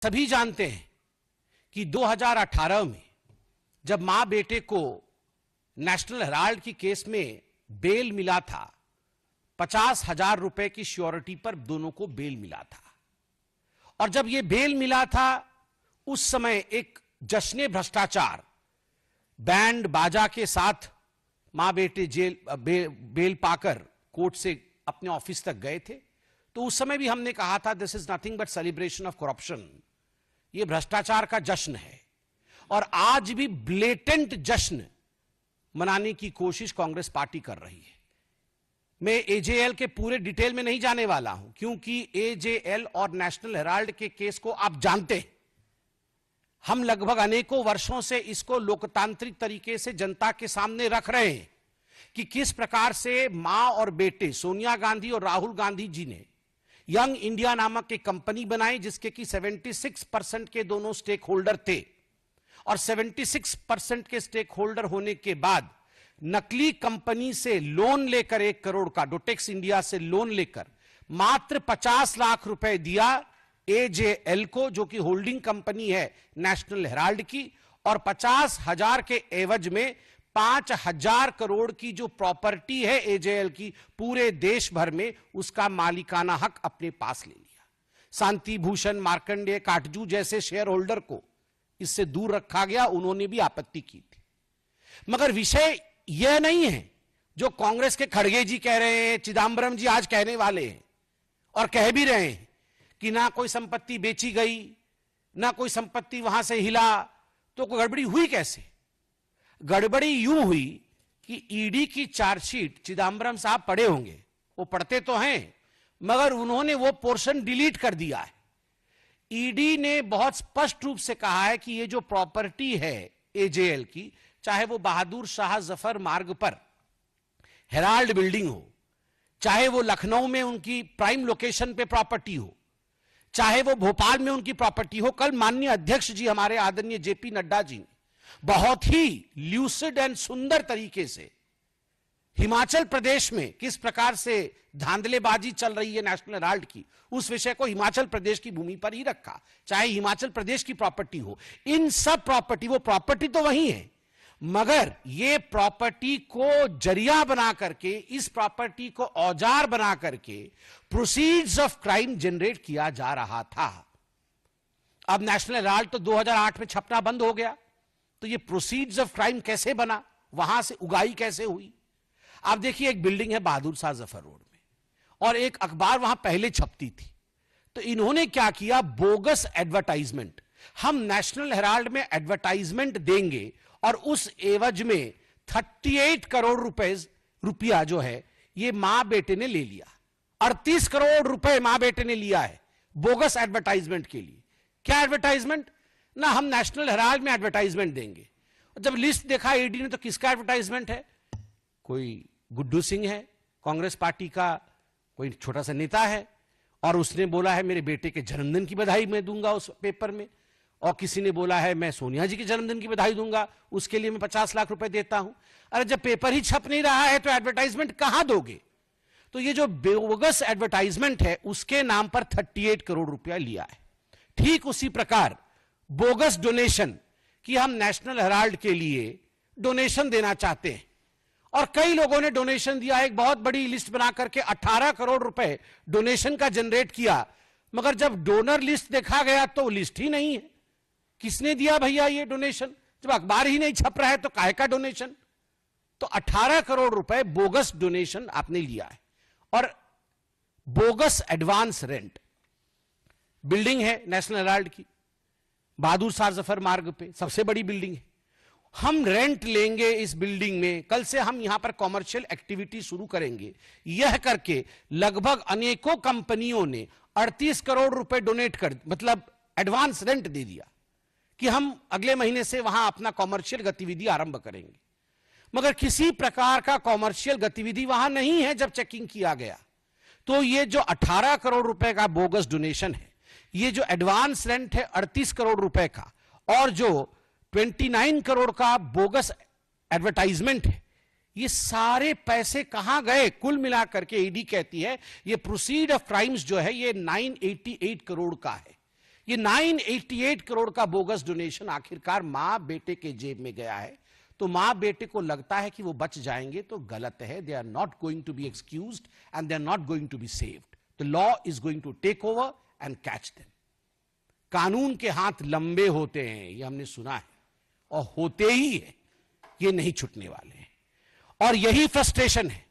सभी जानते हैं कि 2018 में जब मां बेटे को नेशनल हेराल्ड की केस में बेल मिला था, 50,000 रुपए की श्योरिटी पर दोनों को बेल मिला था। और जब यह बेल मिला था, उस समय एक जश्न भ्रष्टाचार बैंड बाजा के साथ मां बेटे बेल पाकर कोर्ट से अपने ऑफिस तक गए थे। तो उस समय भी हमने कहा था, this is nothing but celebration of corruption, यह भ्रष्टाचार का जश्न है। और आज भी ब्लेटेंट जश्न मनाने की कोशिश कांग्रेस पार्टी कर रही है। मैं एजेएल के पूरे डिटेल में नहीं जाने वाला हूं, क्योंकि एजेएल और नेशनल हेराल्ड के केस को आप जानते हैं। हम लगभग अनेकों वर्षों से इसको लोकतांत्रिक तरीके से जनता के सामने रख रहे हैं कि किस प्रकार से मां और बेटे सोनिया गांधी और राहुल गांधी जी ने यंग इंडिया नामक एक कंपनी बनाई, जिसके कि 76% के दोनों स्टेक होल्डर थे। और 76% के स्टेक होल्डर होने के बाद नकली कंपनी से लोन लेकर 1 करोड़ का, डोटेक्स इंडिया से लोन लेकर मात्र 50 लाख रुपए दिया एजेएल को, जो कि होल्डिंग कंपनी है नेशनल हेराल्ड की। और 50,000 के एवज में 5,000 करोड़ की जो प्रॉपर्टी है एजेएल की, पूरे देश भर में उसका मालिकाना हक अपने पास ले लिया। शांति भूषण, मार्कंडेय, काटजू जैसे शेयर होल्डर को इससे दूर रखा गया, उन्होंने भी आपत्ति की थी। मगर विषय यह नहीं है जो कांग्रेस के खड़गे जी कह रहे हैं, चिदंबरम जी आज कहने वाले हैं और कह भी रहे हैं कि ना कोई संपत्ति बेची गई, ना कोई संपत्ति वहां से हिला। तो कोई गड़बड़ी हुई कैसे? गड़बड़ी यूं हुई कि ईडी की चार्जशीट चिदंबरम साहब पढ़े होंगे, वो पढ़ते तो हैं, मगर उन्होंने वो पोर्शन डिलीट कर दिया है। ईडी ने बहुत स्पष्ट रूप से कहा है कि ये जो प्रॉपर्टी है एजेएल की, चाहे वो बहादुर शाह जफर मार्ग पर हेराल्ड बिल्डिंग हो, चाहे वो लखनऊ में उनकी प्राइम लोकेशन पे प्रॉपर्टी हो, चाहे वो भोपाल में उनकी प्रॉपर्टी हो। कल माननीय अध्यक्ष जी हमारे आदरणीय जेपी नड्डा जी ने बहुत ही ल्यूसिड एंड सुंदर तरीके से हिमाचल प्रदेश में किस प्रकार से धांधलेबाजी चल रही है नेशनल हेराल्ड की, उस विषय को हिमाचल प्रदेश की भूमि पर ही रखा, चाहे हिमाचल प्रदेश की प्रॉपर्टी हो। इन सब प्रॉपर्टी, वो प्रॉपर्टी तो वही है, मगर ये प्रॉपर्टी को जरिया बना करके, इस प्रॉपर्टी को औजार बना करके प्रोसीड्स ऑफ क्राइम जनरेट किया जा रहा था। अब नेशनल हेराल्ड तो 2008 में छपना बंद हो गया, तो ये प्रोसीड्स ऑफ क्राइम कैसे बना, वहां से उगाई कैसे हुई? आप देखिए, एक बिल्डिंग है बहादुर शाह जफर रोड में, और एक अखबार वहां पहले छपती थी। तो इन्होंने क्या किया, बोगस एडवर्टाइजमेंट, हम नेशनल हेराल्ड में एडवर्टाइजमेंट देंगे और उस एवज में 38 करोड़ रुपया जो है ये मां बेटे ने ले लिया। 38 करोड़ रुपए मां बेटे ने लिया है बोगस एडवर्टाइजमेंट के लिए। क्या एडवर्टाइजमेंट? ना हम नेशनल हेराल्ड में एडवर्टाइजमेंट देंगे। जब लिस्ट देखा ईडी ने, तो किसका एडवर्टाइजमेंट है? कोई गुड्डू सिंह है, कांग्रेस पार्टी का कोई छोटा सा नेता है, और उसने बोला है मेरे बेटे के जन्मदिन की बधाई मैं दूंगा उस पेपर में। और किसी ने बोला है मैं सोनिया जी के जन्मदिन की बधाई दूंगा, उसके लिए मैं 50 लाख रुपए देता हूं। अरे जब पेपर ही छप नहीं रहा है तो एडवर्टाइजमेंट कहां दोगे? तो ये जो बोगस एडवर्टाइजमेंट है उसके नाम पर 38 करोड़ रुपया लिया है। ठीक उसी प्रकार बोगस डोनेशन, कि हम नेशनल हेराल्ड के लिए डोनेशन देना चाहते हैं, और कई लोगों ने डोनेशन दिया है। एक बहुत बड़ी लिस्ट बना करके 18 करोड़ रुपए डोनेशन का जनरेट किया, मगर जब डोनर लिस्ट देखा गया तो लिस्ट ही नहीं है। किसने दिया भैया ये डोनेशन? जब अखबार ही नहीं छप रहा है तो काहे का डोनेशन? तो 18 करोड़ रुपए बोगस डोनेशन आपने लिया है। और बोगस एडवांस रेंट, बिल्डिंग है नेशनल हेराल्ड की बहादुर शाह जफर मार्ग पे, सबसे बड़ी बिल्डिंग है। हम रेंट लेंगे इस बिल्डिंग में, कल से हम यहां पर कॉमर्शियल एक्टिविटी शुरू करेंगे, यह करके लगभग अनेकों कंपनियों ने 38 करोड़ रुपए डोनेट कर, मतलब एडवांस रेंट दे दिया कि हम अगले महीने से वहां अपना कॉमर्शियल गतिविधि आरंभ करेंगे। मगर किसी प्रकार का कॉमर्शियल गतिविधि वहां नहीं है। जब चेकिंग किया गया तो ये जो 18 करोड़ रुपए का बोगस डोनेशन है, ये जो एडवांस रेंट है 38 करोड़ रुपए का, और जो 29 करोड़ का बोगस एडवर्टाइजमेंट है, ये सारे पैसे कहां गए? कुल मिलाकर के ईडी कहती है ये प्रोसीड ऑफ क्राइम्स जो है ये 988 करोड़ का है। ये 988 करोड़ का बोगस डोनेशन आखिरकार मां बेटे के जेब में गया है, तो मां बेटे को लगता है कि वो बच जाएंगे, तो गलत है। They are not going to be excused and they are not going to be saved. The law is going to take over and catch them. कानून के हाथ लंबे होते हैं, ये हमने सुना है, और होते ही है, ये नहीं छूटने वाले हैं। और यही फ्रस्ट्रेशन है